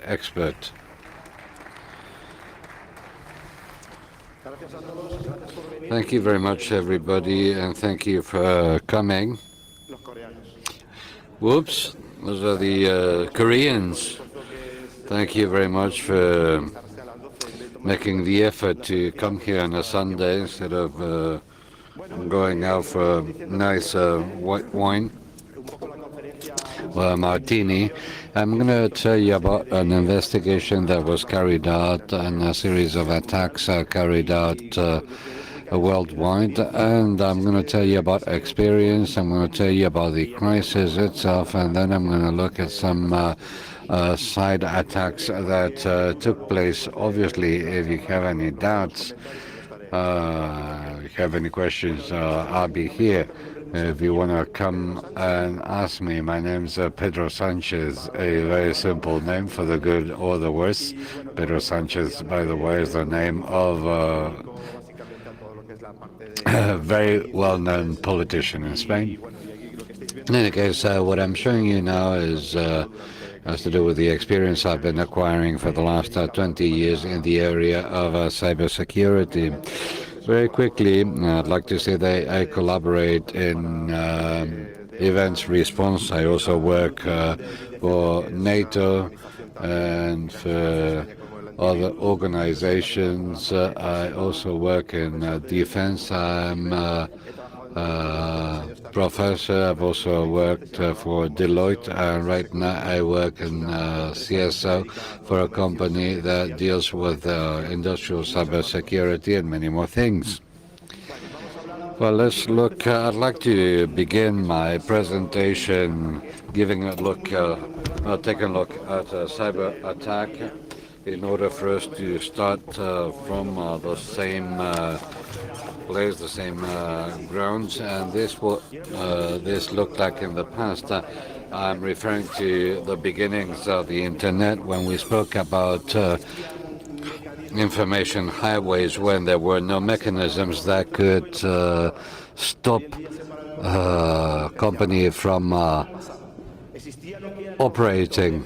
expert. Thank you very much, everybody, and thank you for coming. Whoops, those are the Koreans. Thank you very much for making the effort to come here on a Sunday instead of going out for a nice white wine or a martini. I'm going to tell you about an investigation that was carried out and a series of attacks carried out worldwide, and I'm going to tell you about experience. I'm going to tell you about the crisis itself, and then I'm going to look at some side attacks that took place. Obviously, if you have any doubts, if you have any questions, I'll be here. If you want to come and ask me, my name's Pedro Sanchez, a very simple name for the good or the worse. Pedro Sanchez, by the way, is the name of a very well-known politician in Spain. In any case, what I'm showing you now is has to do with the experience I've been acquiring for the last 20 years in the area of cybersecurity. Very quickly, I'd like to say that I collaborate in events response. I also work for NATO and for other organizations. I also work in defense. I'm a professor. I've also worked for Deloitte. Right now I work in CSO for a company that deals with industrial cybersecurity and many more things. Well, let's look. I'd like to begin my presentation giving a look, taking a look at a cyber attack in order for us to start from the same place, the same grounds, and this what this looked like in the past. I'm referring to the beginnings of the internet when we spoke about information highways, when there were no mechanisms that could stop a company from operating.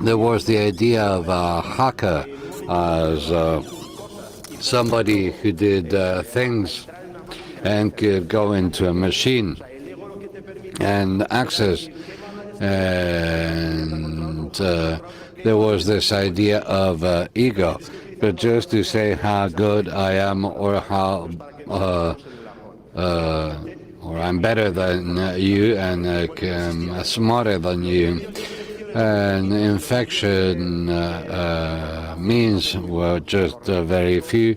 There was the idea of a hacker as somebody who did things and could go into a machine and access. And there was this idea of ego, but just to say how good I am or how or I'm better than you and I'm smarter than you. And infection means were just very few.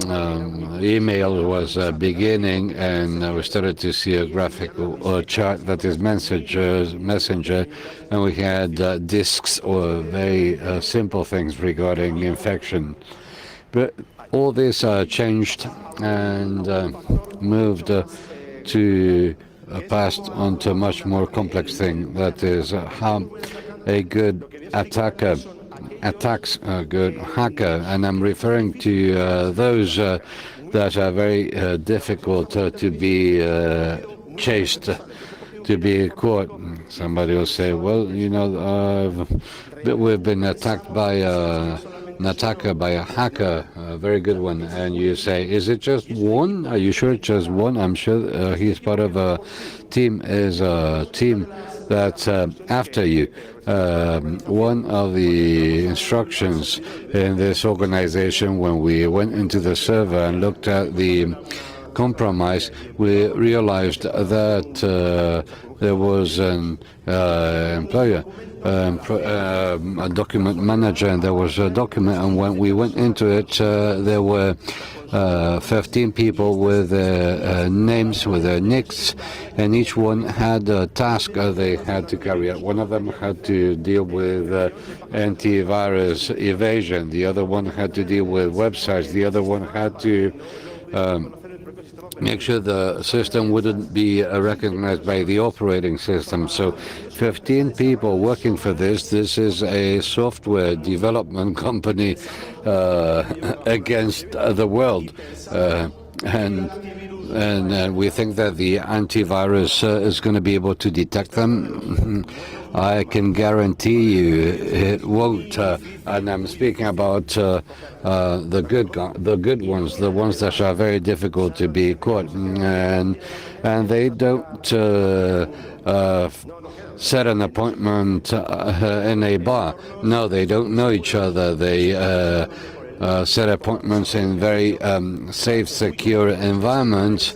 Email was beginning, and we started to see a graphical chart that is messenger, and we had disks or very simple things regarding infection. But all this changed and moved to passed on to a much more complex thing, that is how a good attacker attacks a good hacker. And I'm referring to those that are very difficult to be chased, to be caught. Somebody will say, well, you know, we've been attacked by an attacker, by a hacker, a very good one. And you say, is it just one? Are you sure it's just one? I'm sure he's part of a team, is a team that's after you. One of the instructions in this organization, when we went into the server and looked at the compromise, we realized that there was an employer, a document manager, and there was a document, and when we went into it, there were 15 people with names, with their nicks, and each one had a task they had to carry out. One of them had to deal with antivirus evasion, the other one had to deal with websites, the other one had to make sure the system wouldn't be recognized by the operating system. So 15 people working for this. This is a software development company against the world. And and we think that the antivirus is going to be able to detect them. I can guarantee you it won't. And I'm speaking about the good ones, the ones that are very difficult to be caught, and they don't set an appointment in a bar. No, they don't know each other. They set appointments in very safe, secure environments.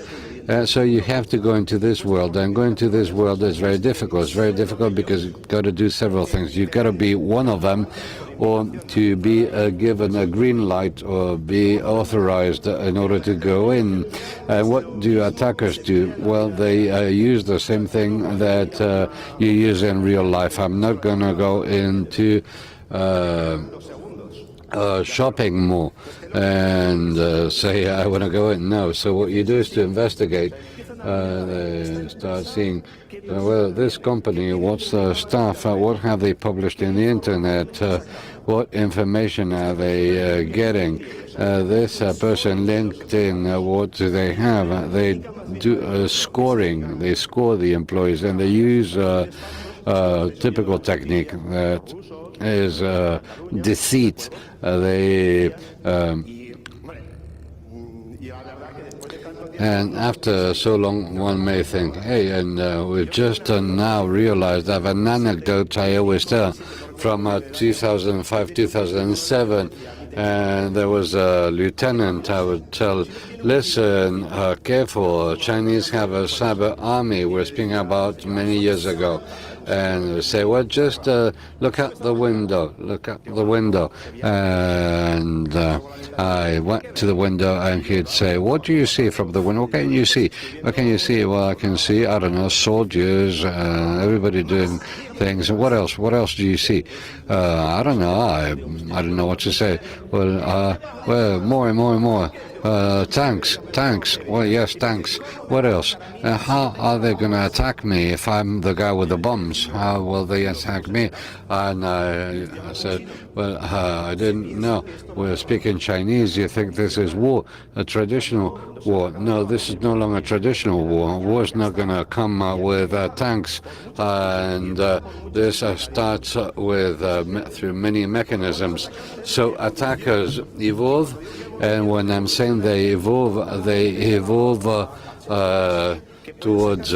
So you have to go into this world, and going to this world is very difficult. It's very difficult because you've got to do several things. You've got to be one of them, or to be given a green light or be authorized in order to go in. What do attackers do? Well, they use the same thing that you use in real life. I'm not going to go into shopping mall and say I want to go in. No. So what you do is to investigate. They start seeing, well, this company, what's the stuff, what have they published in the internet, what information are they getting, this person LinkedIn, what do they have? They do scoring, they score the employees, and they use a typical technique that is deceit. And after so long, one may think, hey, and we've just now realized, I have an anecdote I always tell from 2005, 2007, and there was a lieutenant. I would tell, listen, careful, Chinese have a cyber army. We're speaking about many years ago. And say, well, just look out the window, And I went to the window, and he'd say, what do you see from the window? What can you see? What can you see? Well, I can see, I don't know, soldiers, everybody doing things. What else? What else do you see? I don't know. I don't know what to say. Well, more. Tanks. Well, yes, tanks. What else? How are they going to attack me if I'm the guy with the bombs? How will they attack me? And I said, well, I didn't know. We're speaking Chinese. You think this is war, a traditional war? No, this is no longer traditional war. War's not going to come with tanks. And this starts with through many mechanisms. So attackers evolve. And when I'm saying they evolve towards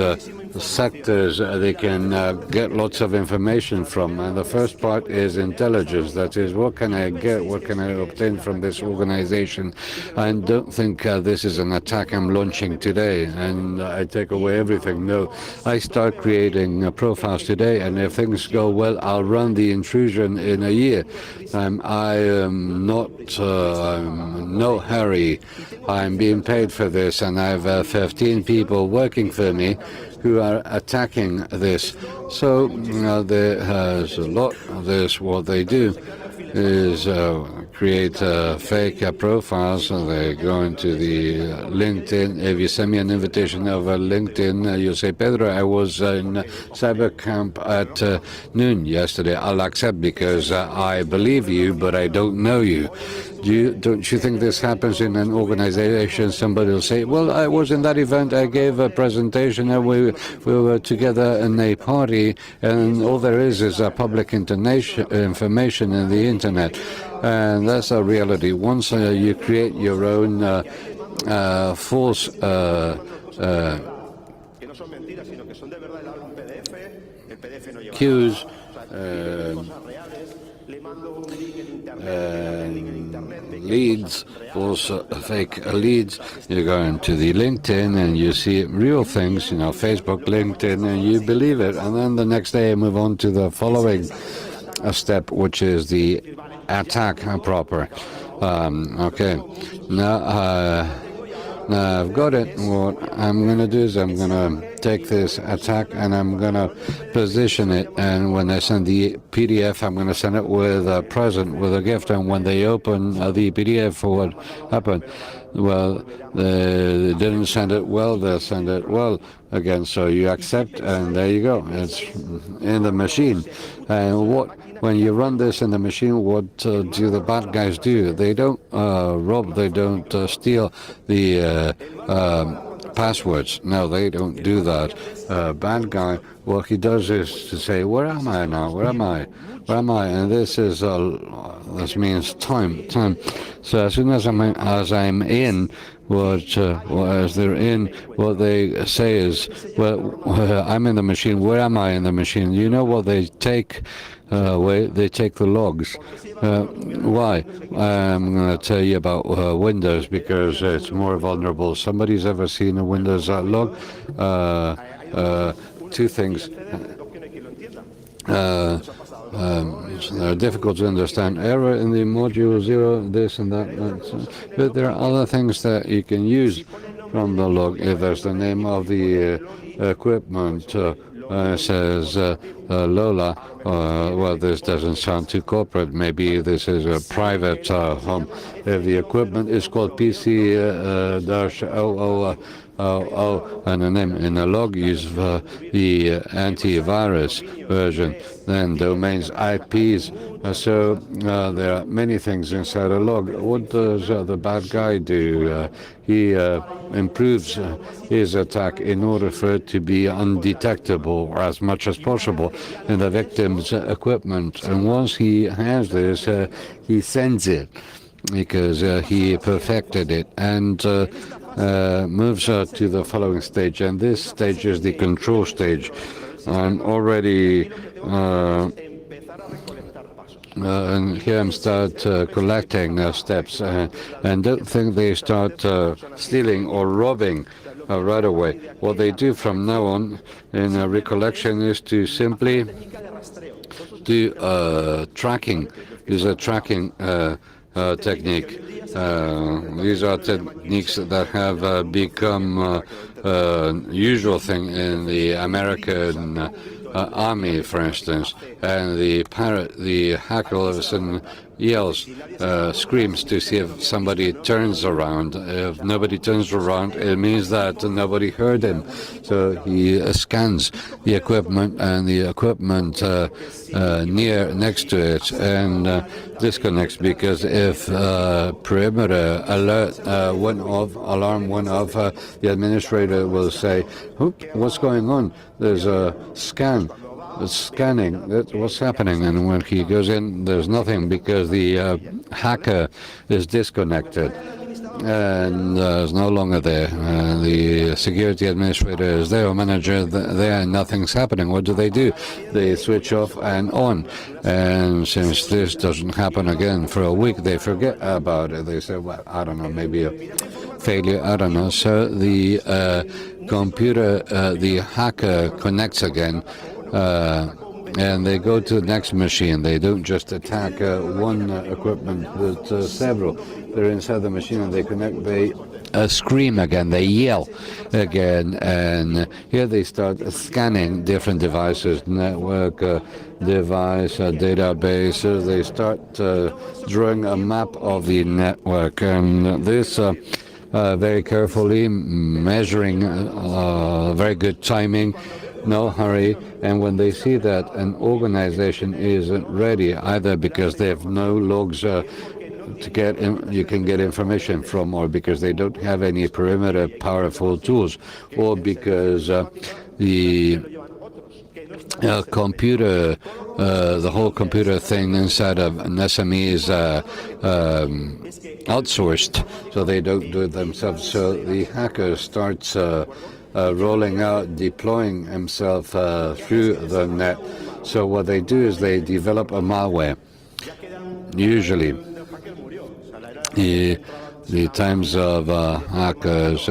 sectors they can get lots of information from. And the first part is intelligence. That is, what can I get, what can I obtain from this organization? I don't think this is an attack I'm launching today and I take away everything. No, I start creating profiles today, and if things go well, I'll run the intrusion in a year. I am not no hurry. I'm being paid for this, and I have 15 people working for me who are attacking this. So there's a lot of this. What they do is create fake profiles, and they go into the LinkedIn. If you send me an invitation over LinkedIn, you'll say, Pedro, I was in CyberCamp at noon yesterday. I'll accept because I believe you, but I don't know you. Don't you think this happens in an organization? Somebody will say, well, I was in that event, I gave a presentation, and we were together in a party, and all there is a public information in the internet. And that's a reality. Once you create your own false cues, leads, also fake leads. You go into the LinkedIn and you see real things, Facebook, LinkedIn, and you believe it. And then the next day I move on to the following step, which is the attack proper. Okay, now I've got it. What I'm going to do is I'm going to take this attack and I'm going to position it. And when I send the PDF, I'm going to send it with a present, with a gift. And when they open the PDF for what happened, well, they didn't send it well, they'll send it well again. So you accept, and there you go. It's in the machine. And when you run this in the machine, what do the bad guys do? They don't rob, they don't steal the passwords. No, they don't do that. Bad guy, what he does is to say, where am I now? Where am I? Where am I? And this means time. So as soon as I'm in, as they're in, what they say is, well, I'm in the machine. Where am I in the machine? You know what they take? They take the logs. Why? I'm going to tell you about Windows because it's more vulnerable. Somebody's ever seen a Windows log? Two things. They're difficult to understand. Error in the module 0, this and that. But there are other things that you can use from the log. If there's the name of the equipment, says Lola, well, this doesn't sound too corporate. Maybe this is a private home. If the equipment is called PC-00, and the name in the log use the antivirus version, then domains, IPs. So there are many things inside a log. What does the bad guy do? He improves his attack in order for it to be undetectable as much as possible in the victim's equipment. And once he has this, he sends it because he perfected it and moves to the following stage. And this stage is the control stage. I'm already and here I'm start collecting steps and don't think they start stealing or robbing right away. What they do from now on in recollection is to simply do tracking. Use a tracking technique. These are techniques that have become usual thing in the American army, for instance, and the hacker all of a sudden yells, screams to see if somebody turns around. If nobody turns around, it means that nobody heard him. So he scans the equipment and the equipment next to it and disconnects, because if perimeter alert went off, alarm went off, the administrator will say, what's going on? There's a scanning. What's happening? And when he goes in, there's nothing because the hacker is disconnected and is no longer there. The security administrator is there, or manager there, and nothing's happening. What do? They switch off and on. And since this doesn't happen again for a week, they forget about it. They say, well, I don't know, maybe a failure, I don't know. So the computer, the hacker connects again, and they go to the next machine. They don't just attack one equipment, but several. They're inside the machine and they connect. They scream again, they yell again, and here they start scanning different devices, network, device, databases. They start drawing a map of the network, and this very carefully, measuring very good timing, no hurry. And when they see that an organization isn't ready, either because they have no logs you can get information from, or because they don't have any perimeter powerful tools, or because the computer, the whole computer thing inside of an SME is outsourced, so they don't do it themselves. So the hacker starts rolling out, deploying himself through the net. So what they do is they develop a malware. Usually, the times of hackers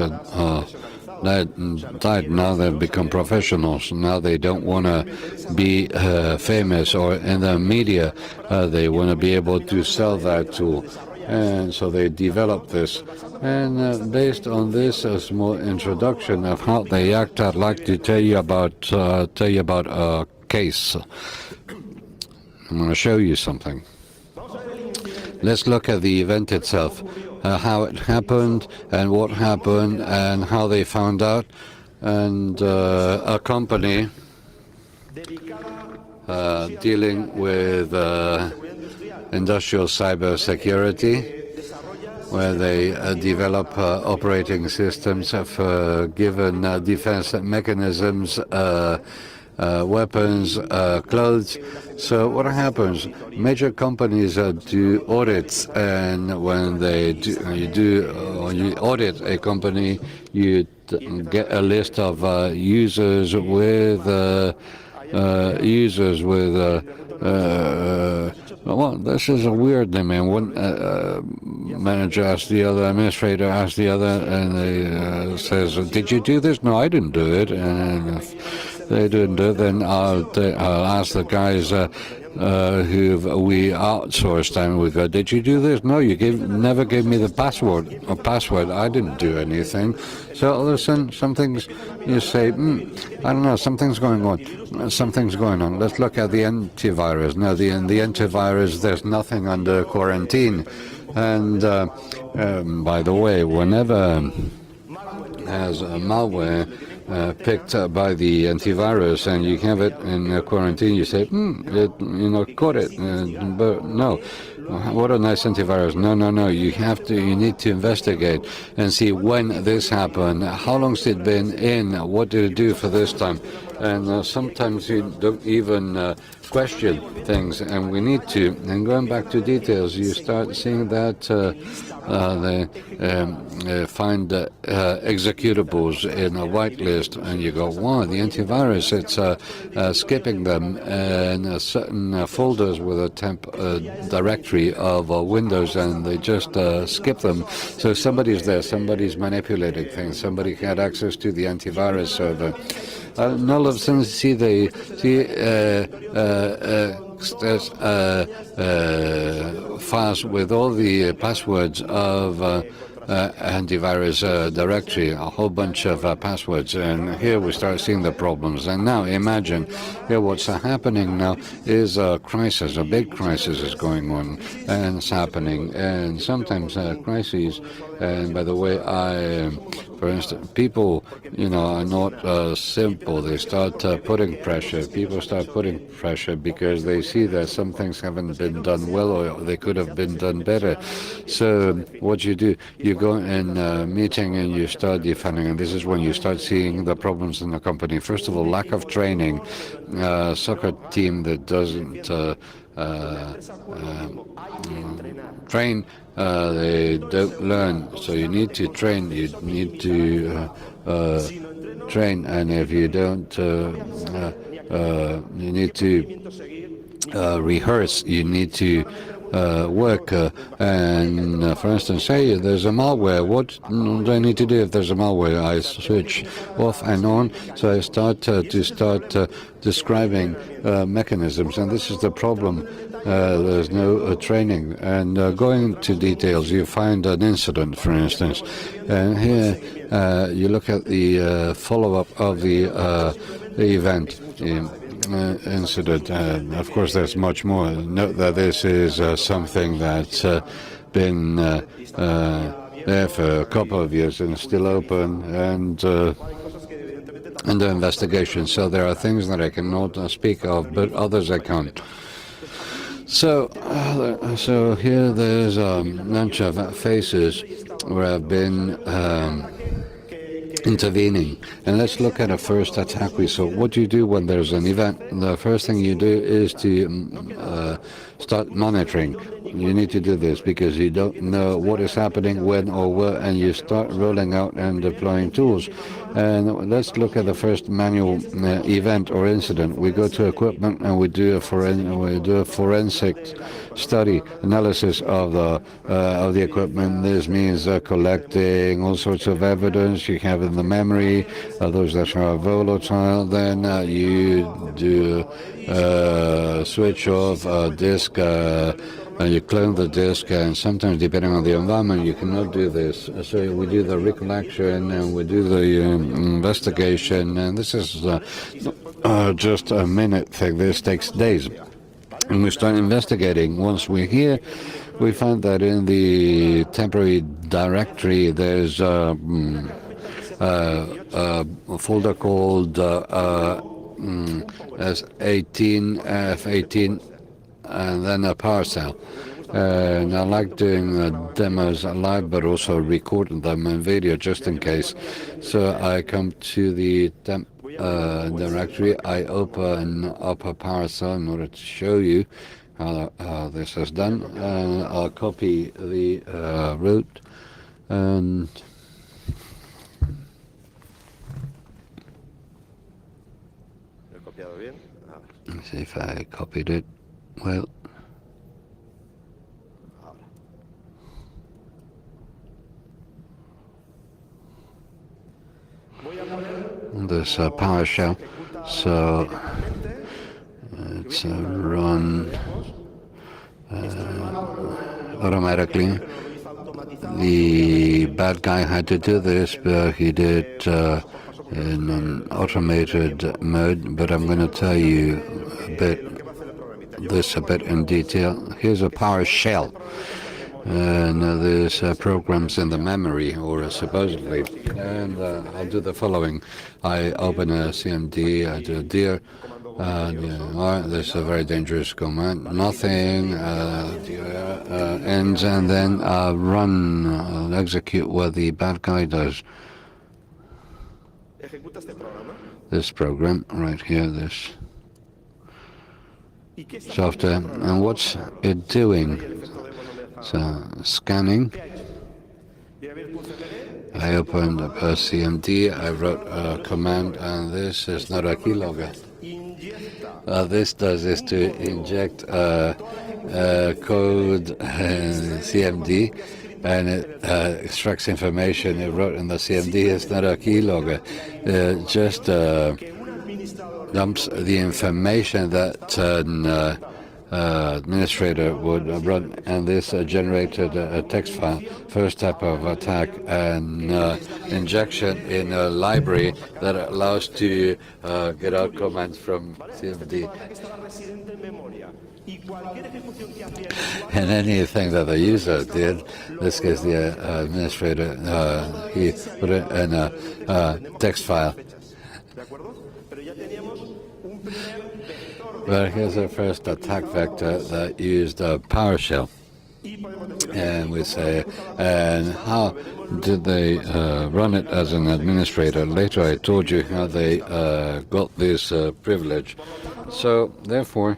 died. Now they've become professionals. Now they don't want to be famous or in the media. They want to be able to sell that tool. And so they developed this. And based on this, a small introduction of how they act, I'd like to tell you about a case. I'm going to show you something. Let's look at the event itself, how it happened and what happened and how they found out. And a company dealing with industrial cybersecurity where they develop operating systems for given defense mechanisms, weapons, clothes. So what happens? Major companies do audits, and when you audit a company, you get a list of users with well, this is a weird name. And one manager asks the other, administrator asks the other, and they says, "Did you do this?" "No, I didn't do it." And if they didn't do it, then I'll ask the guys who we outsourced, and we go, "Did you do this?" "No, you never gave me the password. I didn't do anything." So all of a sudden, some things you say, I don't know, something's going on. Something's going on. Let's look at the antivirus. Now, in the antivirus, there's nothing under quarantine. And by the way, whenever has malware picked up by the antivirus and you have it in quarantine, you say, caught it. But no. What a nice antivirus. No. You need to investigate and see when this happened. How long's it been in? What did it do for this time? And sometimes you don't even question things, and we need to. And going back to details, you start seeing that they find executables in a whitelist, and you go, wow, the antivirus, it's skipping them in certain folders with a temp directory of Windows, and they just skip them. So somebody's there, somebody's manipulating things, somebody had access to the antivirus server. And all of a sudden, files with all the passwords of antivirus directory, a whole bunch of passwords, and here we start seeing the problems. And now imagine, here what's happening now is a crisis, a big crisis is going on, and it's happening, and sometimes crises. And by the way, for instance, people, are not simple. They start putting pressure. People start putting pressure because they see that some things haven't been done well, or they could have been done better. So what you do, you go in a meeting and you start defending, and this is when you start seeing the problems in the company. First of all, lack of training. Soccer team that doesn't train, they don't learn. So you need to train. You need to train, and if you don't, you need to rehearse. You need to work. And for instance, say there's a malware. What do I need to do if there's a malware? I switch off and on. So I start describing mechanisms, and this is the problem. There's no training, and going into details, you find an incident, for instance, and here you look at the follow-up of the event. Incident. Of course, there's much more. Note that this is something that's been there for a couple of years and still open and under investigation. So there are things that I cannot speak of, but others I can't. So here there's a bunch of faces where I've been intervening. And let's look at a first attack we saw. What do you do when there's an event? The first thing you do is to start monitoring. You need to do this because you don't know what is happening, when or where, and you start rolling out and deploying tools. And let's look at the first manual event or incident. We go to equipment and we do a forensic study, analysis of the equipment. This means collecting all sorts of evidence you have in the memory, those that are volatile. Then you do switch off a disk. You clone the disk, and sometimes, depending on the environment, you cannot do this. So we do the recollection, and we do the investigation, and this is just a minute thing. This takes days. And we start investigating. Once we're here, we find that in the temporary directory, there's a folder called S18, F18, and then a PowerCell. And I like doing demos live, but also recording them in video just in case. So I come to the temp directory. I open up a PowerShell in order to show you how this is done. And I'll copy the root and let's see if I copied it well. This PowerShell, so it's run automatically. The bad guy had to do this, but he did in an automated mode. But I'm going to tell you a bit in detail. Here's a PowerShell. And there's programs in the memory, or supposedly. And I'll do the following. I open a CMD, I do a dir, this is a very dangerous command. Nothing, ends, and then run, execute what the bad guy does. This program right here, this software. And what's it doing? So, scanning. I opened up a CMD, I wrote a command, and this is not a keylogger. This does is to inject code CMD, and it extracts information it wrote in the CMD. It's not a keylogger. It just dumps the information that an administrator would run, and this generated a text file. First type of attack, and injection in a library that allows to get out commands from CMD. And anything that the user did, in this case the administrator, he put it in a text file. But here's our first attack vector that used PowerShell. And we say, and how did they run it as an administrator? Later I told you how they got this privilege. So, therefore,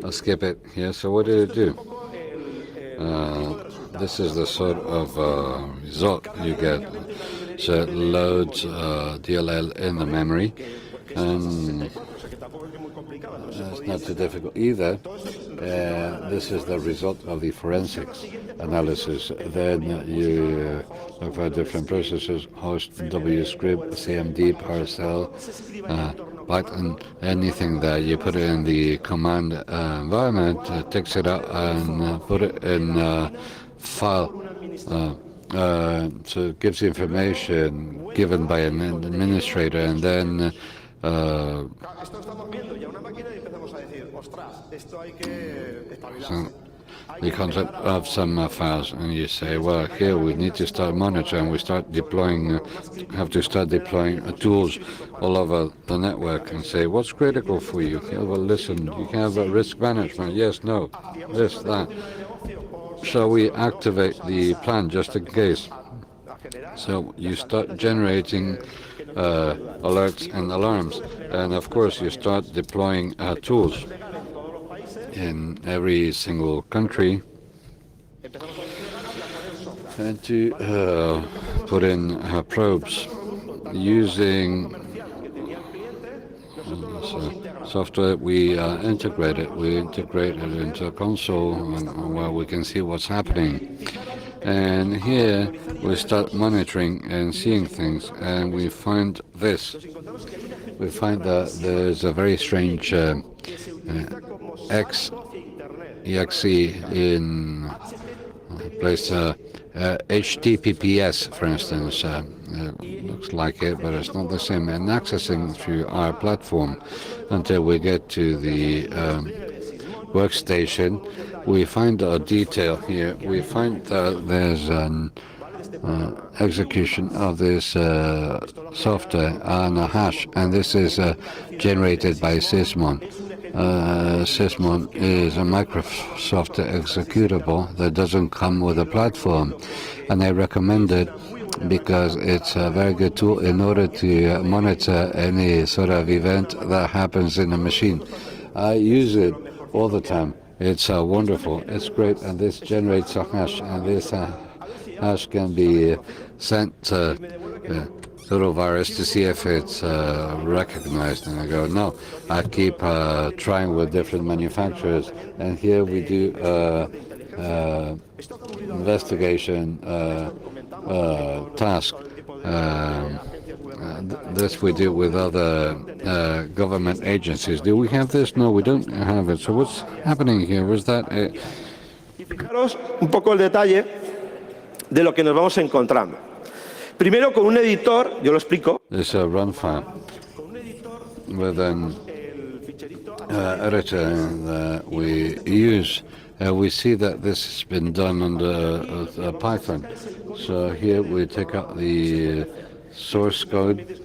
I'll skip it here. So what did it do? This is the sort of result you get. So it loads DLL in the memory, and it's not too difficult either. This is the result of the forensics analysis. Then you look for different processes: host, WScript, CMD, PowerShell, Python, anything that you put in the command environment, takes it out and put it in file. So it gives information given by an administrator, and then so the concept of some files, and you say, well, here we need to start monitoring. We start deploying, have to start deploying tools all over the network, and say, what's critical for you? Okay, well, listen, you have risk management. Yes, no, this, that. So we activate the plan just in case. So you start generating alerts and alarms, and of course you start deploying tools in every single country, and to put in probes using software. We integrate it into a console where we can see what's happening. And here we start monitoring and seeing things, and we find this. We find that there's a very strange exe in place HTTPS, for instance. It looks like it, but it's not the same. And accessing through our platform until we get to the workstation, we find a detail here. We find that there's an execution of this software on a hash, and this is generated by Sysmon. Sysmon is a Microsoft executable that doesn't come with a platform, and I recommend it because it's a very good tool in order to monitor any sort of event that happens in a machine. I use it all the time. It's wonderful. It's great, and this generates a hash, and this hash can be sent to little virus to see if it's recognized. And I go, no. I keep trying with different manufacturers, and here we do investigation task. This we do with other government agencies. Do we have this? No, we don't have it. So what's happening here? Was that Y fijaros un poco el detalle de lo que nos vamos encontrando. Primero con un editor, yo lo explico. This run file with an editor that we use. We see that this has been done under Python. So here we take out the source code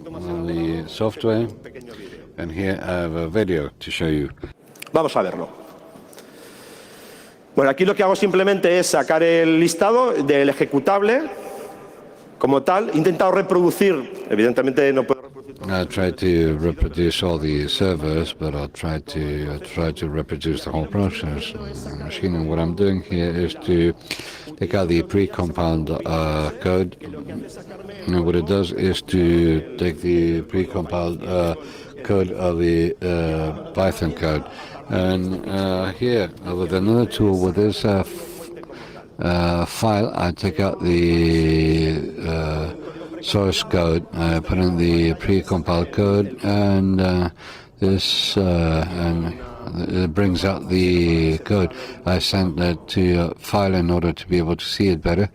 of the software, and here I have a video to show you. Vamos a verlo. Bueno, aquí lo que hago simplemente es sacar el listado del ejecutable como tal. He intentado reproducir, evidentemente no puedo reproducir. I tried to reproduce all the servers, but I'll try to reproduce the whole process on the machine. And what I'm doing here is to take out the pre-compiled code. And what it does is to take the pre-compiled code of the Python code. And here, with another tool, with this file, I take out the source code, I put in the pre-compiled code, and and it brings out the code. I sent that to a file in order to be able to see it better.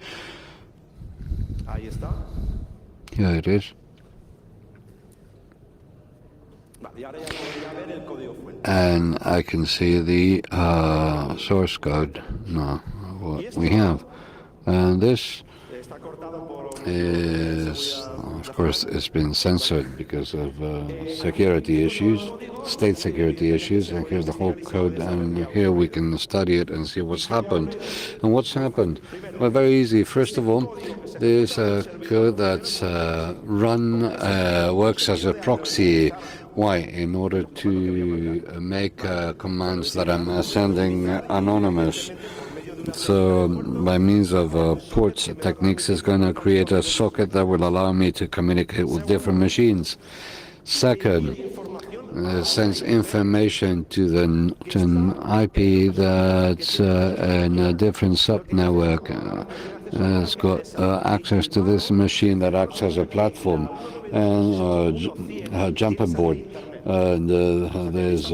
Here it is. And I can see the source code, what we have. And this is, of course, it's been censored because of security issues, state security issues, and here's the whole code, and here we can study it and see what's happened. And what's happened? Well, very easy. First of all, there's a code that's works as a proxy. Why? In order to make commands that I'm sending anonymous. So by means of ports techniques, it's going to create a socket that will allow me to communicate with different machines. Second, sends information to an IP that's in a different subnetwork. It's got access to this machine that acts as a platform and a jumping board. And there's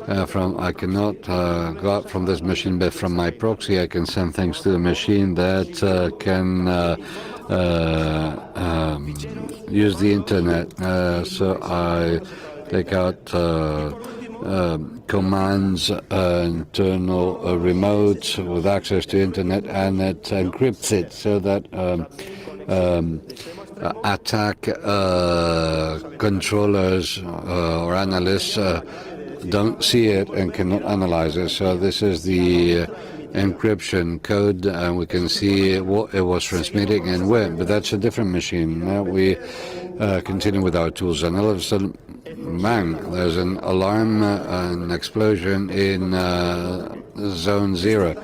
I cannot go out from this machine, but from my proxy I can send things to the machine that can use the internet. So I take out commands, internal remote with access to internet, and it encrypts it so that attack controllers or analysts don't see it and cannot analyze it. So this is the encryption code, and we can see what it was transmitting and when, but that's a different machine. Now we continue with our tools, and all of a sudden, bang, there's an alarm, an explosion in zone 0.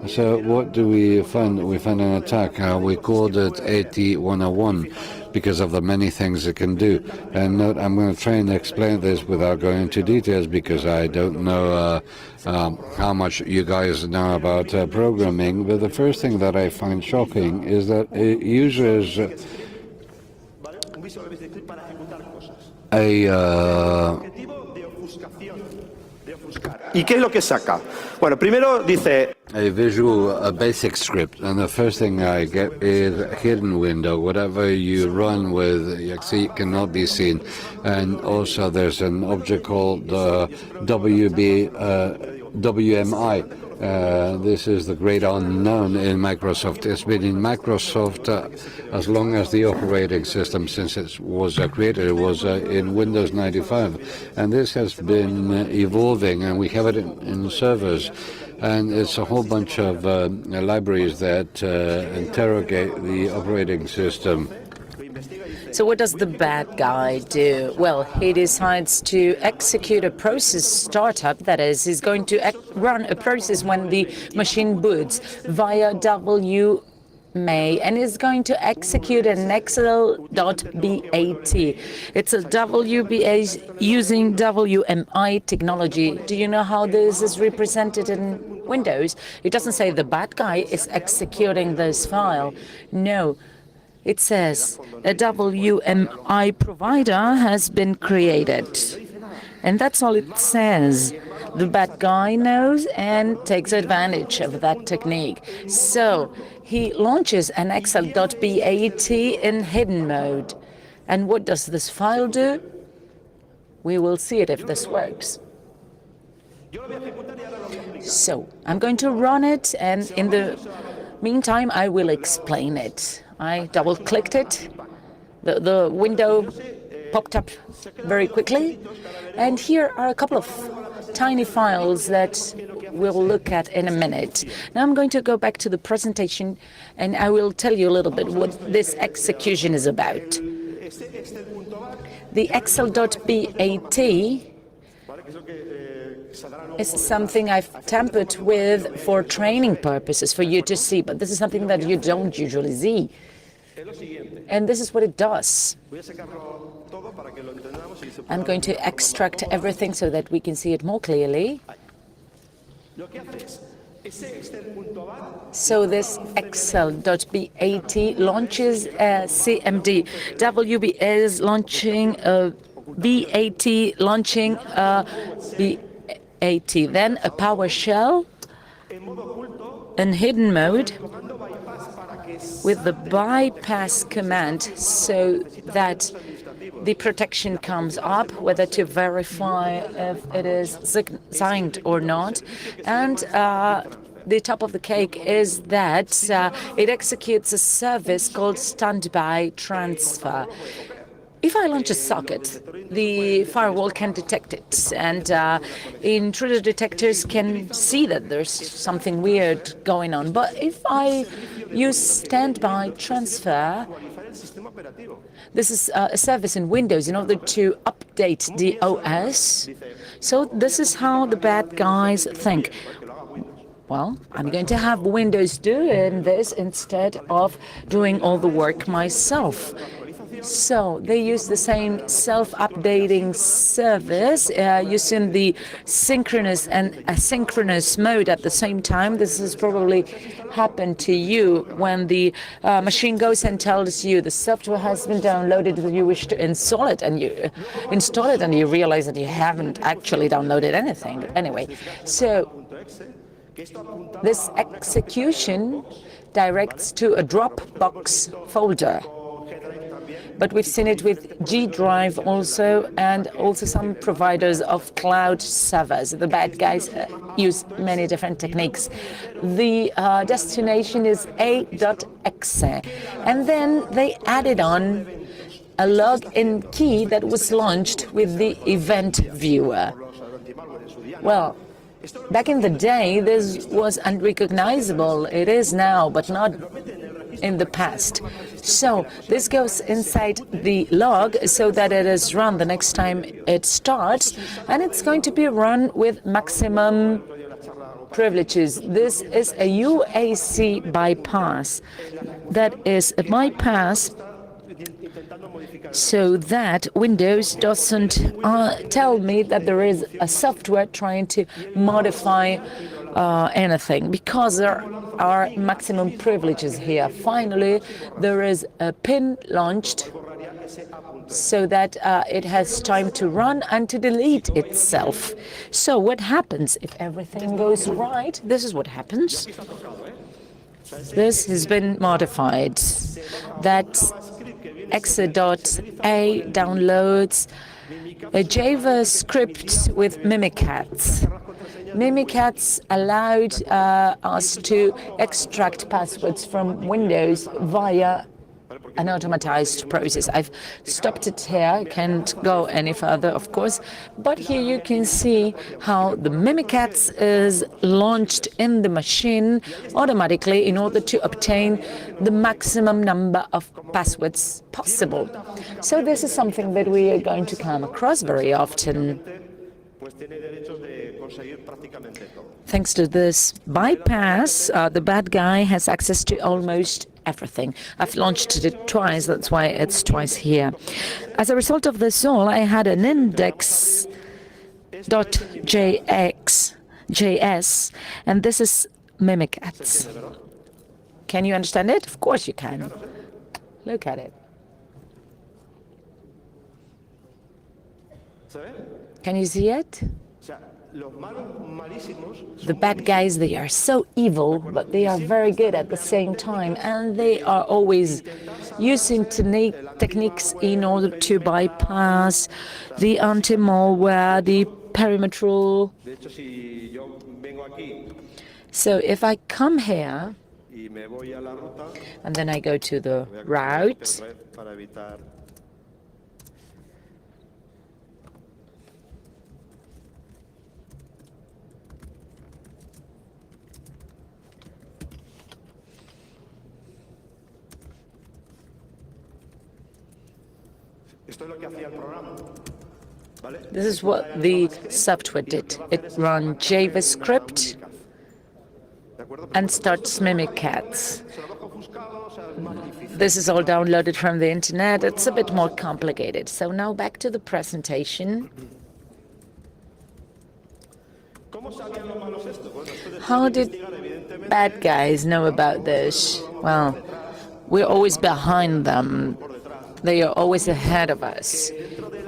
So what do we find? We find an attack. We called it AT101 because of the many things it can do. And note, I'm going to try and explain this without going into details because I don't know how much you guys know about programming. But the first thing that I find shocking is that users ¿Y qué es lo que saca? Bueno, primero dice a basic script, and the first thing I get is a hidden window. Whatever you run with, you cannot be seen. And also there's an object called WMI, This is the great unknown in Microsoft. It's been in Microsoft as long as the operating system, since it was created. It was in Windows 95. And this has been evolving, and we have it in servers. And it's a whole bunch of libraries that interrogate the operating system. So what does the bad guy do? Well, he decides to execute a process startup. That is, he's going to run a process when the machine boots via WMA, and is going to execute an excel.bat. It's a WBA using WMI technology. Do you know how this is represented in Windows? It doesn't say the bad guy is executing this file. No. It says a WMI provider has been created. And that's all it says. The bad guy knows and takes advantage of that technique. So he launches an excel.bat in hidden mode. And what does this file do? We will see it if this works. So I'm going to run it, and in the meantime, I will explain it. I double-clicked it. The window popped up very quickly. And here are a couple of tiny files that we'll look at in a minute. Now I'm going to go back to the presentation, and I will tell you a little bit what this execution is about. The excel.bat is something I've tampered with for training purposes for you to see, but this is something that you don't usually see. And this is what it does. I'm going to extract everything so that we can see it more clearly. So this excel.bat launches a CMD. WB is launching a BAT, launching a BAT. Then a PowerShell in hidden mode with the bypass command, so that the protection comes up, whether to verify if it is signed or not. And the top of the cake is that it executes a service called standby transfer. If I launch a socket, the firewall can detect it, and intruder detectors can see that there's something weird going on. But if I use standby transfer, this is a service in Windows in order to update the OS. So this is how the bad guys think. Well, I'm going to have Windows doing this instead of doing all the work myself. So they use the same self-updating service using the synchronous and asynchronous mode at the same time. This has probably happened to you when the machine goes and tells you the software has been downloaded, you wish to install it, and you install it and you realize that you haven't actually downloaded anything. Anyway, so this execution directs to a Dropbox folder. But we've seen it with G Drive also, and also some providers of cloud servers. The bad guys use many different techniques. The destination is A.exe, and then they added on a login key that was launched with the event viewer. Well, back in the day, this was unrecognizable. It is now, but not in the past. So this goes inside the log so that it is run the next time it starts, and it's going to be run with maximum privileges. This is a UAC bypass. That is a bypass so that Windows doesn't tell me that there is a software trying to modify anything, because there are maximum privileges here. Finally, there is a pin launched so that it has time to run and to delete itself. So what happens if everything goes right? This is what happens. This has been modified. That exe.a downloads a JavaScript with Mimikatz. Mimikatz allowed us to extract passwords from Windows via an automatized process. I've stopped it here, I can't go any further, of course, but here you can see how the Mimikatz is launched in the machine automatically in order to obtain the maximum number of passwords possible. So this is something that we are going to come across very often. Thanks to this bypass, the bad guy has access to almost everything. I've launched it twice, that's why it's twice here. As a result of this all, I had an index.js, and this is Mimikatz. Can you understand it? Of course you can. Look at it. Can you see it? The bad guys, they are so evil, but they are very good at the same time, and they are always using techniques in order to bypass the anti-malware, the perimeter. So if I come here, and then I go to the route, this is what the software did. It ran JavaScript and starts Mimikatz. This is all downloaded from the internet. It's a bit more complicated. So now back to the presentation. How did bad guys know about this? Well, we're always behind them. They are always ahead of us.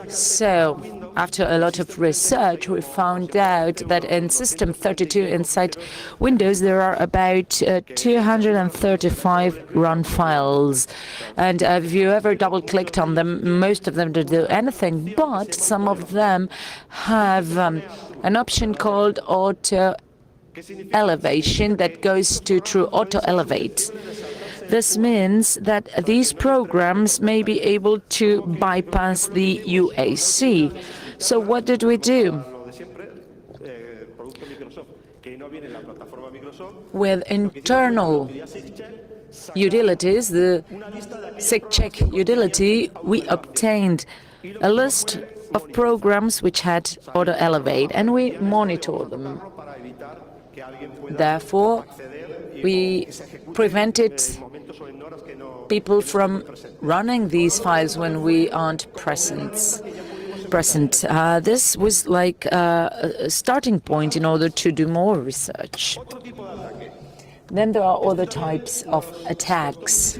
So, after a lot of research, we found out that in System 32 inside Windows, there are about 235 run files. And if you ever double-clicked on them, most of them don't do anything, but some of them have an option called auto elevation that goes to true auto elevate. This means that these programs may be able to bypass the UAC. So what did we do? With internal utilities, the SigCheck utility, we obtained a list of programs which had auto-elevate, and we monitor them. Therefore, we prevented people from running these files when we aren't present. This was like a starting point in order to do more research. Then there are other types of attacks.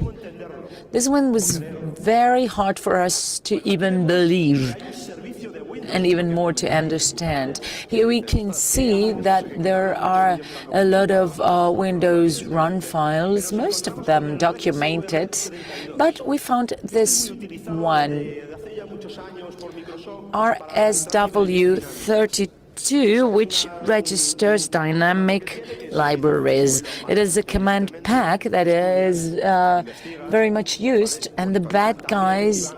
This one was very hard for us to even believe, and even more to understand. Here we can see that there are a lot of Windows run files, most of them documented, but we found this one, RSW32, which registers dynamic libraries. It is a command pack that is very much used, and the bad guys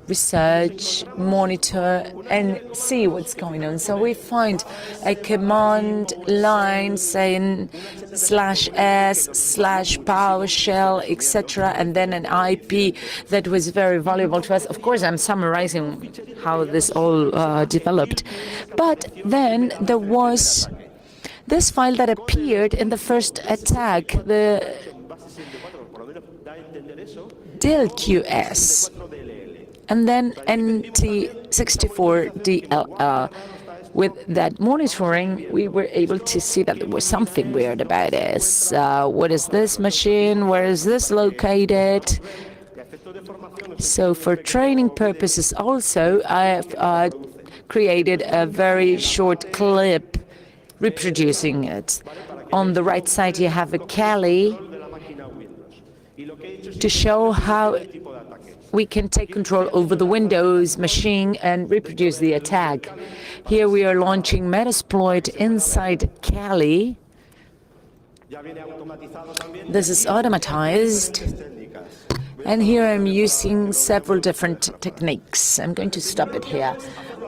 research, monitor, and see what's going on. So we find a command line saying /s/PowerShell, etc., and then an IP that was very valuable to us. Of course, I'm summarizing how this all developed. But then there was this file that appeared in the first attack, the DLQS. And then NT64DLL. With that monitoring, we were able to see that there was something weird about this. What is this machine? Where is this located? So for training purposes also, I have created a very short clip reproducing it. On the right side, you have a Kali to show how we can take control over the Windows machine and reproduce the attack. Here we are launching Metasploit inside Cali. This is automatized. And here I'm using several different techniques. I'm going to stop it here.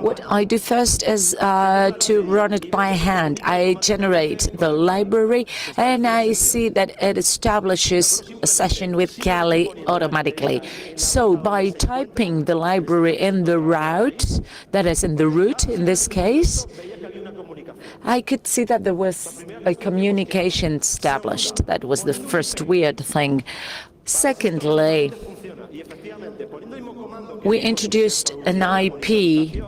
What I do first is to run it by hand. I generate the library, and I see that it establishes a session with Cali automatically. So by typing the library in the route, that is in the root in this case, I could see that there was a communication established. That was the first weird thing. Secondly, we introduced an IP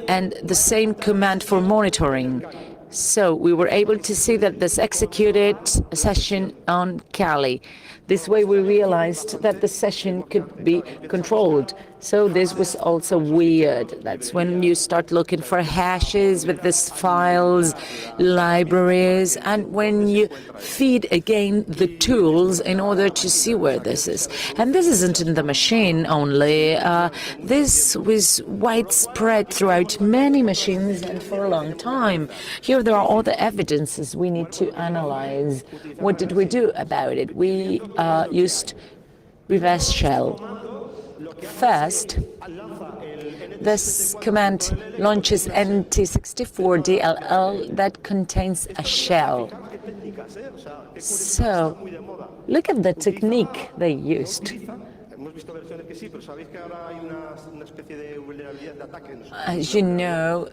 and the same command for monitoring. So we were able to see that this executed a session on Cali. This way we realized that the session could be controlled. So this was also weird. That's when you start looking for hashes with these files, libraries, and when you feed again the tools in order to see where this is. And this isn't in the machine only. This was widespread throughout many machines and for a long time. Here there are all the evidences we need to analyze. What did we do about it? We used reverse shell. First, this command launches NT64DLL that contains a shell. So, look at the technique they used. As you know,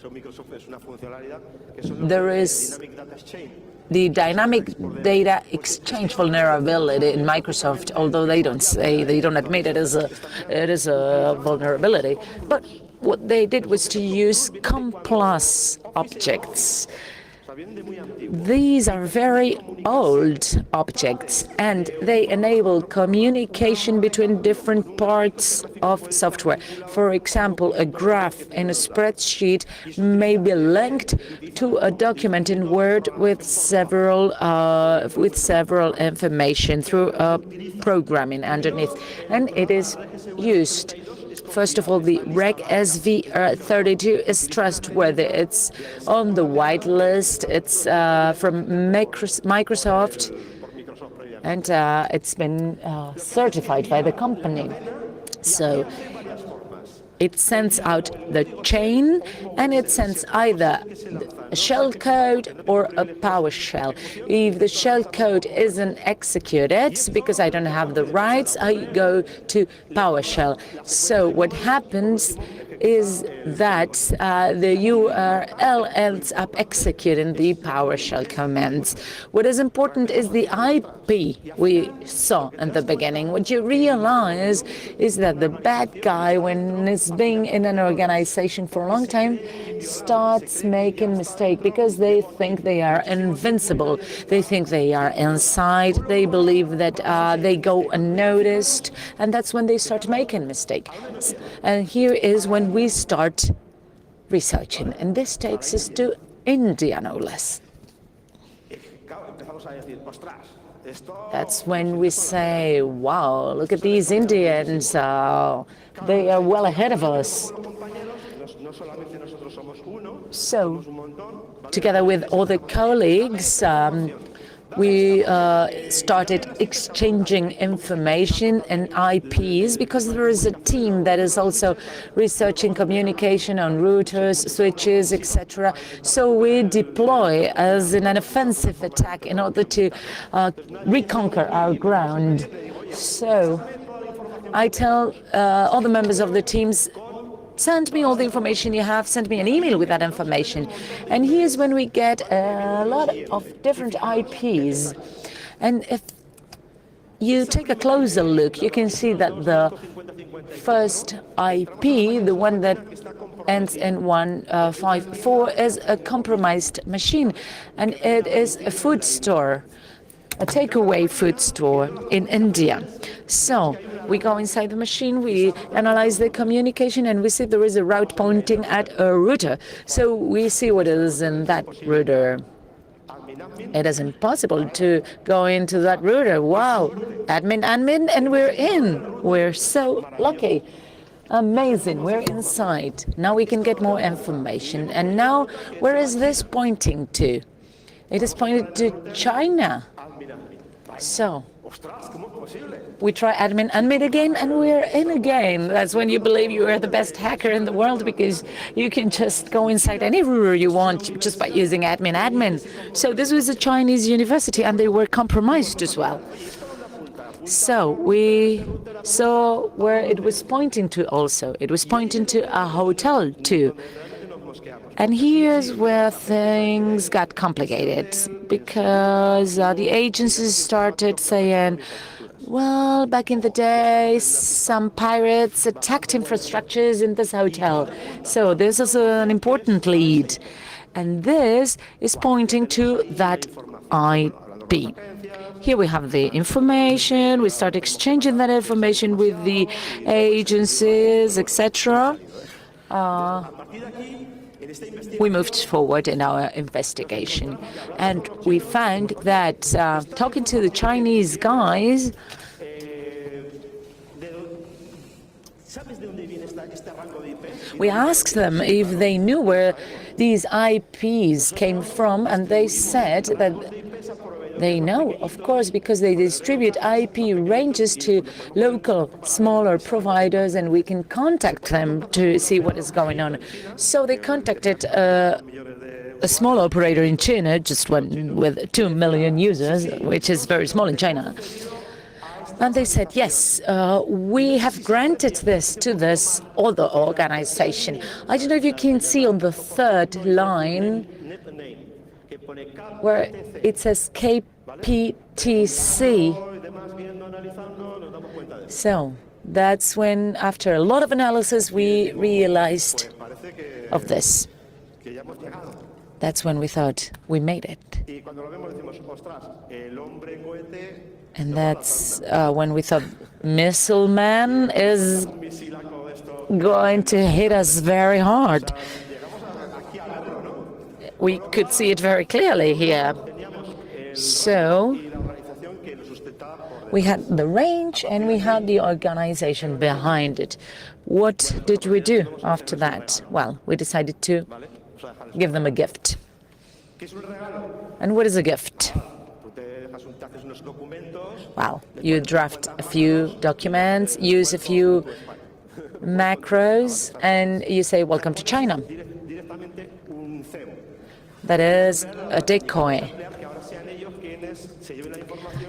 there is the dynamic data exchange vulnerability in Microsoft, although they don't admit it is a vulnerability. But what they did was to use COM+ objects. These are very old objects, and they enable communication between different parts of software. For example, a graph in a spreadsheet may be linked to a document in Word with several information through programming underneath, and it is used. First of all, the RegSV32 is trustworthy. It's on the white list. It's from Microsoft, and it's been certified by the company. So it sends out the chain, and it sends either a shell code or a PowerShell. If the shell code isn't executed, because I don't have the rights, I go to PowerShell. So what happens is that the URL ends up executing the PowerShell commands. What is important is the IP we saw in the beginning. What you realize is that the bad guy, when it's been in an organization for a long time, starts making mistakes because they think they are invincible. They think they are inside. They believe that they go unnoticed, and that's when they start making mistakes. And here is when we start researching, and this takes us to India, no less. That's when we say, wow, look at these Indians, they are well ahead of us. So, together with other colleagues, we started exchanging information and IPs because there is a team that is also researching communication on routers, switches, etc. So we deploy as in an offensive attack in order to reconquer our ground. So I tell all the members of the teams, send me all the information you have, send me an email with that information. And here's when we get a lot of different IPs. And if you take a closer look, you can see that the first IP, the one that ends in 154, is a compromised machine. And it is a food store, a takeaway food store in India. So we go inside the machine, we analyze the communication, and we see there is a route pointing at a router. So we see what is in that router. It is impossible to go into that router. Wow, admin, and we're in. We're so lucky. Amazing, we're inside. Now we can get more information. And now, where is this pointing to? It is pointed to China. So, we try admin again, and we're in again. That's when you believe you are the best hacker in the world, because you can just go inside any router you want just by using admin. So this was a Chinese university, and they were compromised as well. So we saw where it was pointing to also. It was pointing to a hotel too. And here's where things got complicated, because the agencies started saying, well, back in the day, some pirates attacked infrastructures in this hotel. So this is an important lead. And this is pointing to that IP. Here we have the information. We start exchanging that information with the agencies, etc. We moved forward in our investigation, and we found that talking to the Chinese guys, we asked them if they knew where these IPs came from, and they said that they know, of course, because they distribute IP ranges to local, smaller providers, and we can contact them to see what is going on. So they contacted a small operator in China, just one with 2 million users, which is very small in China. And they said, yes, we have granted this to this other organization. I don't know if you can see on the third line where it says KPTC. So that's when, after a lot of analysis, we realized of this. That's when we thought we made it. And that's when we thought Missile Man is going to hit us very hard. We could see it very clearly here. So we had the range and we had the organization behind it. What did we do after that? Well, we decided to give them a gift. And what is a gift? Well, you draft a few documents, use a few macros, and you say, welcome to China. That is a decoy.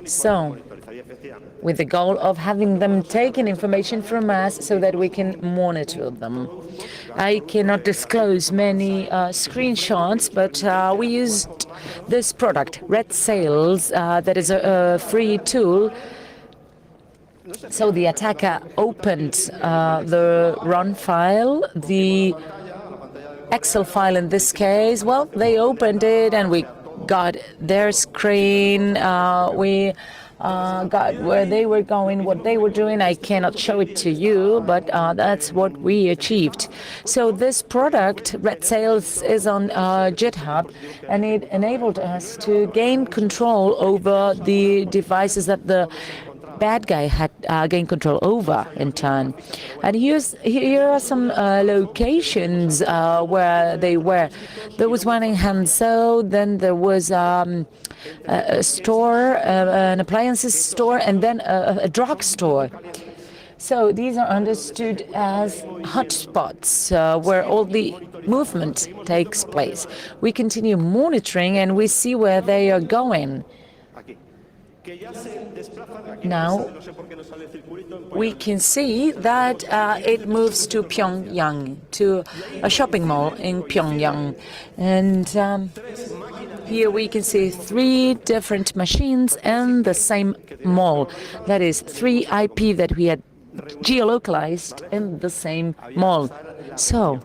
So, with the goal of having them taking information from us so that we can monitor them. I cannot disclose many screenshots, but we used this product, Red Sails, that is a free tool. So the attacker opened the run file, the Excel file in this case. Well, they opened it and we got their screen. We got where they were going, what they were doing. I cannot show it to you, but that's what we achieved. So this product, Red Sails, is on GitHub, and it enabled us to gain control over the devices that the bad guy had gained control over in turn. And here are some locations where they were. There was one in Hangzhou, then there was a store, an appliances store, and then a drugstore. So these are understood as hotspots where all the movement takes place. We continue monitoring and we see where they are going. Now, we can see that it moves to Pyongyang, to a shopping mall in Pyongyang. And here we can see 3 different machines in the same mall. That is 3 IP that we had geolocalized in the same mall. So,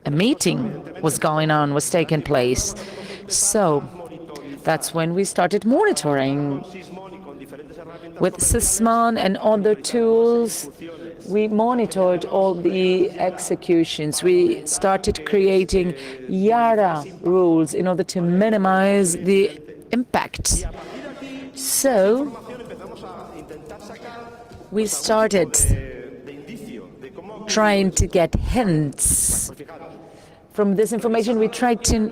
a meeting was going on, was taking place. So, that's when we started monitoring. With Sysmon and other tools, we monitored all the executions. We started creating Yara rules in order to minimize the impact. So we started trying to get hints. From this information, we tried to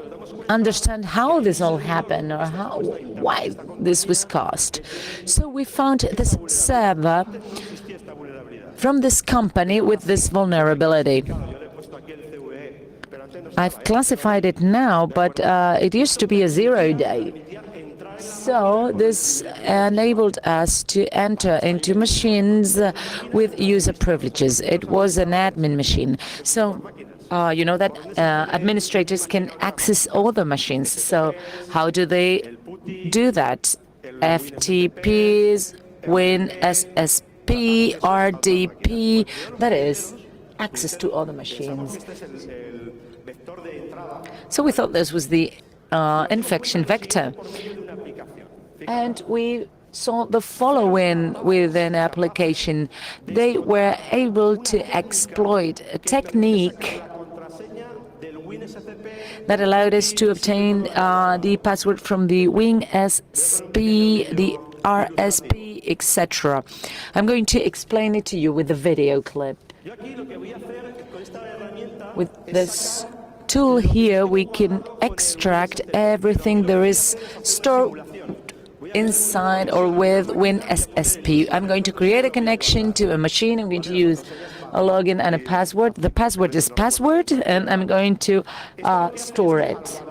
understand how this all happened or why this was caused. So we found this server from this company with this vulnerability. I've classified it now, but it used to be a 0-day. So this enabled us to enter into machines with user privileges. It was an admin machine. So you know that administrators can access all the machines. So how do they do that? FTPs, WinSSP, RDP, that is access to all the machines. So we thought this was the infection vector. And we saw the following with an application. They were able to exploit a technique that allowed us to obtain the password from the WinSP, the RSP, etc. I'm going to explain it to you with a video clip. With this tool here, we can extract everything there is stored inside or with WinSSP. I'm going to create a connection to a machine. I'm going to use a login and a password. The password is password, and I'm going to store it.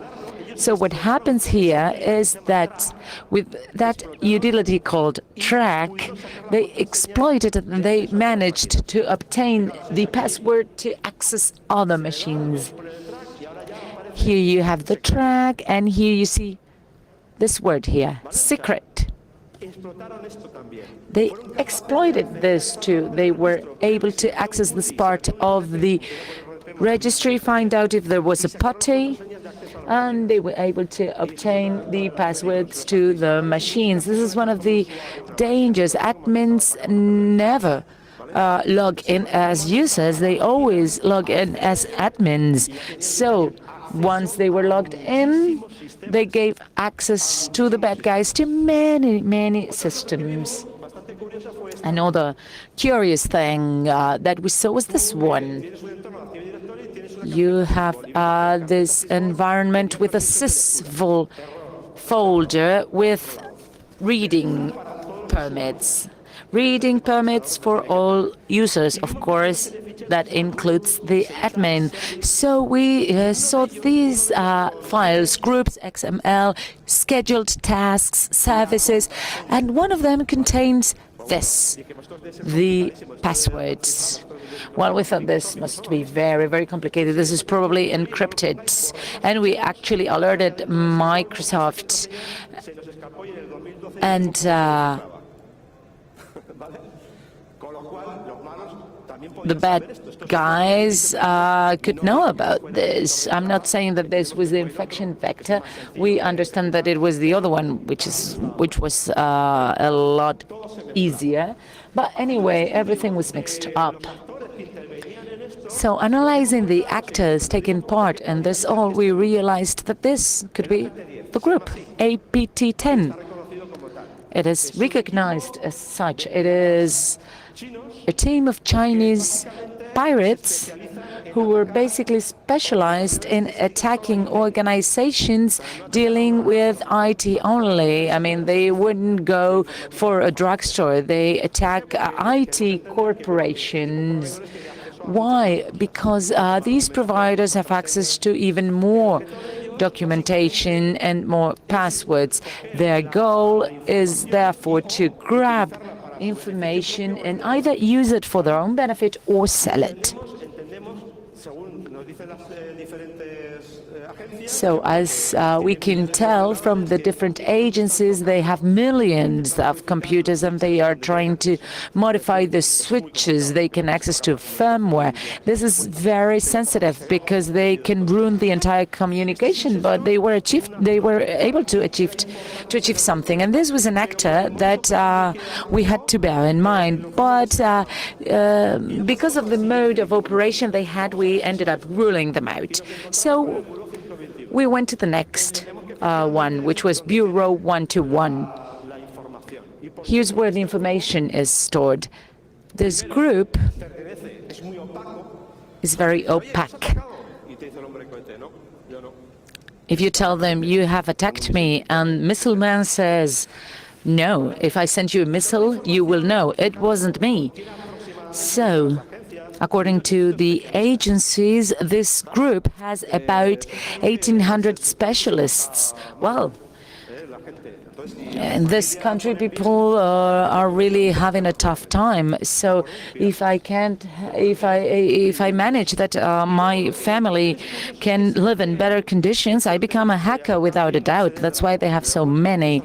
So what happens here is that with that utility called track, they exploited it and they managed to obtain the password to access other machines. Here you have the track, and here you see this word here, secret. They exploited this too. They were able to access this part of the registry, find out if there was a PuTTY, and they were able to obtain the passwords to the machines. This is one of the dangers. Admins never log in as users. They always log in as admins. So once they were logged in, they gave access to the bad guys to many, many systems. Another curious thing that we saw was this one. You have this environment with a sysvol folder with reading permits. Reading permits for all users, of course, that includes the admin. So we saw these files, groups, XML, scheduled tasks, services, and one of them contains this, the passwords. Well, we thought this must be very, very complicated. This is probably encrypted. And we actually alerted Microsoft. And the bad guys could know about this. I'm not saying that this was the infection vector. We understand that it was the other one, which was a lot easier. But anyway, everything was mixed up. So analyzing the actors taking part in this all, we realized that this could be the group, APT10. It is recognized as such. It is a team of Chinese pirates who were basically specialized in attacking organizations dealing with IT only. I mean, they wouldn't go for a drugstore. They attack IT corporations. Why? Because these providers have access to even more documentation and more passwords. Their goal is therefore to grab information and either use it for their own benefit or sell it. So as we can tell from the different agencies, they have millions of computers and they are trying to modify the switches they can access to firmware. This is very sensitive because they can ruin the entire communication, but they were able to achieve something. And this was an actor that we had to bear in mind. But because of the mode of operation they had, we ended up ruling them out. So we went to the next one, which was Bureau 121. Here's where the information is stored. This group is very opaque. If you tell them you have attacked me and Missile Man says, no, if I send you a missile, you will know it wasn't me. So, according to the agencies, this group has about 1,800 specialists. Well, in this country, people are really having a tough time. So, if I manage that my family can live in better conditions, I become a hacker without a doubt. That's why they have so many.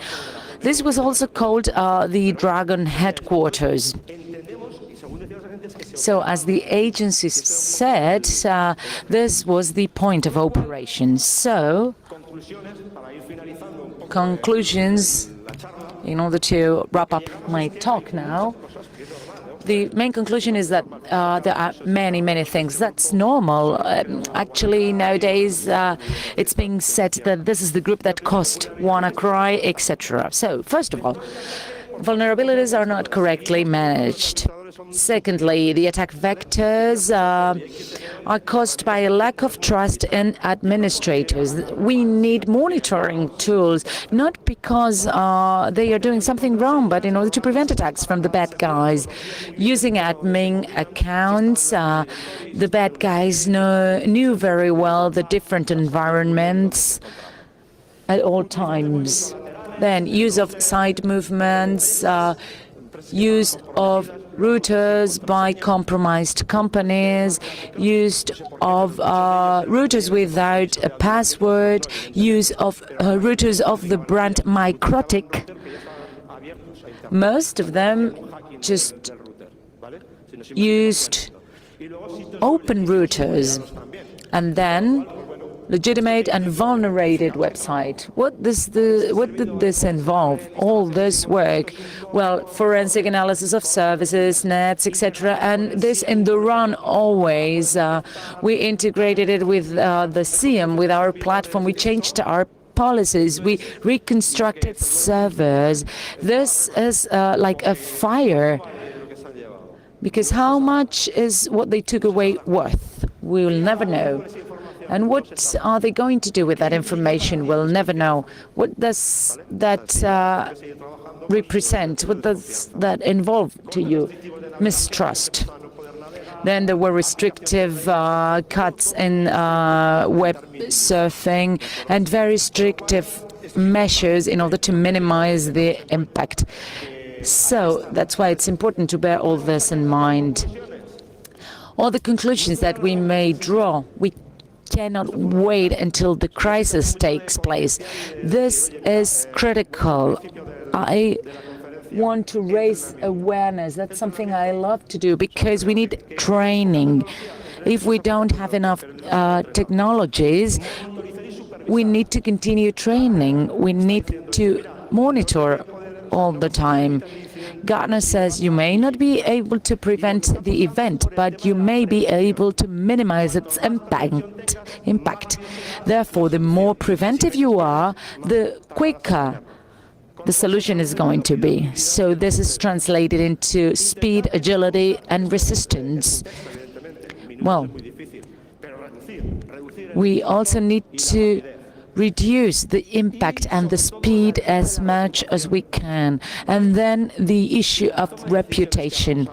This was also called the Dragon headquarters. So, as the agencies said, this was the point of operation. So, conclusions, in order to wrap up my talk now, the main conclusion is that there are many, many things. That's normal. Actually, nowadays, it's being said that this is the group that caused WannaCry, etc. So, first of all, vulnerabilities are not correctly managed. Secondly, the attack vectors are caused by a lack of trust in administrators. We need monitoring tools, not because they are doing something wrong, but in order to prevent attacks from the bad guys. Using admin accounts, the bad guys knew very well the different environments at all times. Then use of side movements, use of routers by compromised companies, use of routers without a password, use of routers of the brand Microtic. Most of them just used open routers, and then legitimate and vulnerated website. What did this involve? All this work, well, forensic analysis of services, nets, etc. And this in the run always. We integrated it with the SIEM, with our platform. We changed our policies. We reconstructed servers. This is like a fire. Because how much is what they took away worth? We will never know. And what are they going to do with that information? We'll never know. What does that represent? What does that involve to you? Mistrust. Then there were restrictive cuts in web surfing and very restrictive measures in order to minimize the impact. So that's why it's important to bear all this in mind. All the conclusions that we may draw, we cannot wait until the crisis takes place. This is critical. I want to raise awareness. That's something I love to do because we need training. If we don't have enough technologies, we need to continue training. We need to monitor all the time. Gartner says you may not be able to prevent the event, but you may be able to minimize its impact. Therefore, the more preventive you are, the quicker the solution is going to be. So this is translated into speed, agility, and resistance. Well, we also need to reduce the impact and the speed as much as we can. And then the issue of reputation.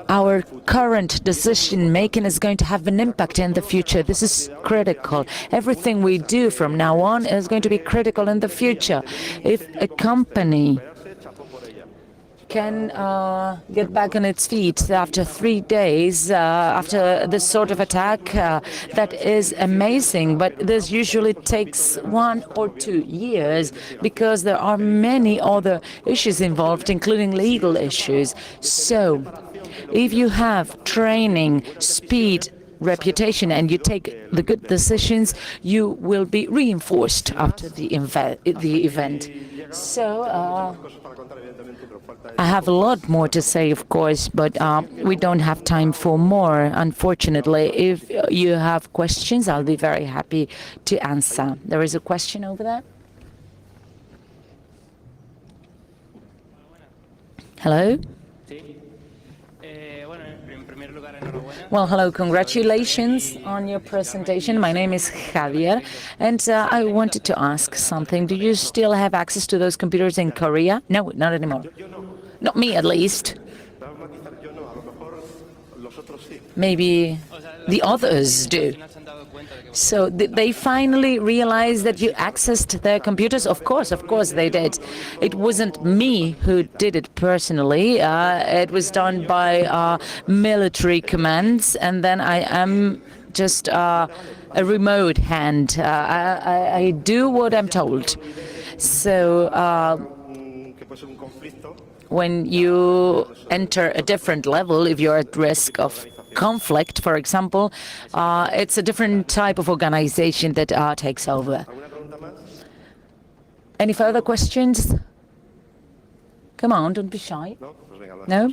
Our current decision-making is going to have an impact in the future. This is critical. Everything we do from now on is going to be critical in the future. If a company can get back on its feet after 3 days, after this sort of attack, that is amazing. But this usually takes 1 or 2 years because there are many other issues involved, including legal issues. So, if you have training, speed, reputation, and you take the good decisions, you will be reinforced after the event. So, I have a lot more to say, of course, but we don't have time for more, unfortunately. If you have questions, I'll be very happy to answer. There is a question over there. Hello? Well, hello, congratulations on your presentation. My name is Javier, and I wanted to ask something. Do you still have access to those computers in Korea? No, not anymore. Not me, at least. Maybe the others do. So did they finally realize that you accessed their computers? Of course they did. It wasn't me who did it personally. It was done by military commands, and then I am just a remote hand. I do what I'm told. So when you enter a different level, if you're at risk of conflict, for example, it's a different type of organization that takes over. Any further questions? Come on, don't be shy. No?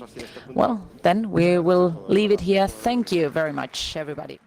Well, then we will leave it here. Thank you very much, everybody.